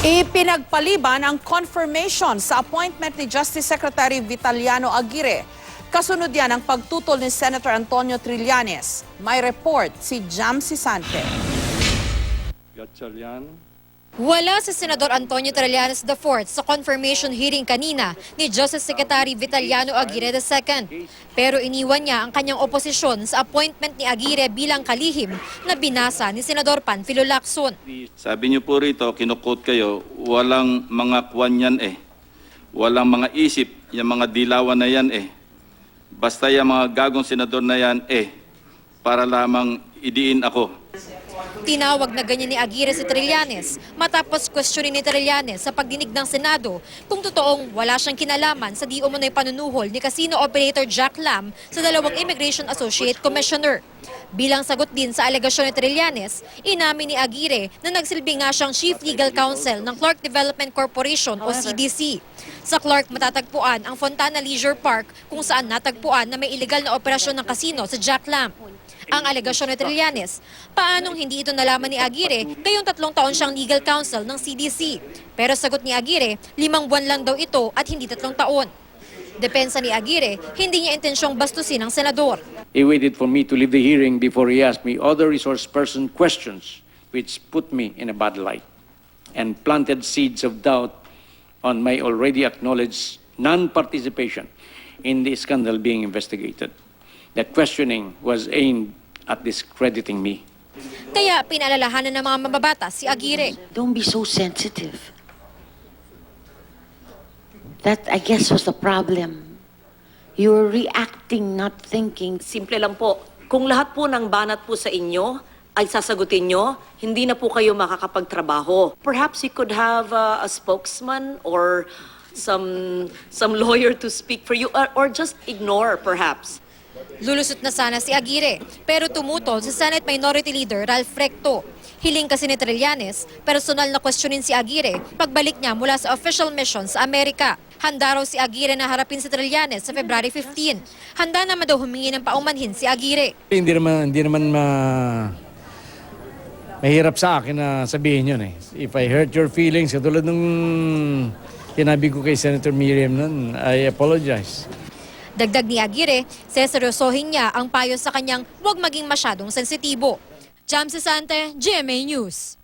Ipinagpaliban ang confirmation sa appointment ni Justice Secretary Vitaliano Aguirre. Kasunod yan ang pagtutol ni Senator Antonio Trillanes. May report si Jam Sisante. Gatchalian. Wala si Senador Antonio Trillanes IV sa confirmation hearing kanina ni Justice Secretary Vitaliano Aguirre II. Pero iniwan niya ang kanyang oposisyon sa appointment ni Aguirre bilang kalihim na binasa ni Senador Panfilo Lacson. Sabi niyo po rito, kinukot kayo, walang mga kwan yan eh. Walang mga isip, yung mga dilawan na yan eh. Basta yung mga gagong senador na yan eh, para lamang idiin ako. Tinawag na ganyan ni Aguirre si Trillanes matapos questionin ni Trillanes sa pagdinig ng Senado kung totoong wala siyang kinalaman sa di umano'y panunuhol ni casino operator Jack Lam sa dalawang Immigration Associate Commissioner. Bilang sagot din sa alegasyon ni Trillanes, inamin ni Aguirre na nagsilbi nga siyang Chief Legal Counsel ng Clark Development Corporation o CDC. Sa Clark matatagpuan ang Fontana Leisure Park kung saan natagpuan na may illegal na operasyon ng casino sa Jack Lam. Ang alegasyon ni Trillanes, paanong hindi ito nalaman ni Aguirre kayong 3 taon siyang legal counsel ng CDC. Pero sagot ni Aguirre, 5 buwan lang daw ito at hindi 3 taon. Depensa ni Aguirre, hindi niya intensyong bastusin ang senador. He waited for me to leave the hearing before he asked me other resource person questions which put me in a bad light and planted seeds of doubt on my already acknowledged non-participation in the scandal being investigated. The questioning was aimed at discrediting me. Kaya pinaalalahanan ng mga mababatas si Aguirre. Don't be so sensitive. That, I guess, was the problem. You were reacting, not thinking. Simple lang po. Kung lahat po ng banat po sa inyo ay sasagutin nyo, hindi na po kayo makakapagtrabaho. Perhaps you could have a spokesman or some lawyer to speak for you or just ignore perhaps. Lulusot na sana si Aguirre, pero tumutol si Senate Minority Leader Ralph Recto. Hiling kasi ni Trillanes, personal na questionin si Aguirre pagbalik niya mula sa official mission sa Amerika. Handa raw si Aguirre na harapin si Trillanes sa February 15. Handa naman daw humingi ng paumanhin si Aguirre. Hindi naman mahirap sa akin na sabihin yun eh. If I hurt your feelings, katulad nung tinabi ko kay Senator Miriam nun, I apologize. Dagdag ni Aguirre, seseryosohin niya ang payo sa kanyang huwag maging masyadong sensitibo. Jam Sisante, GMA News.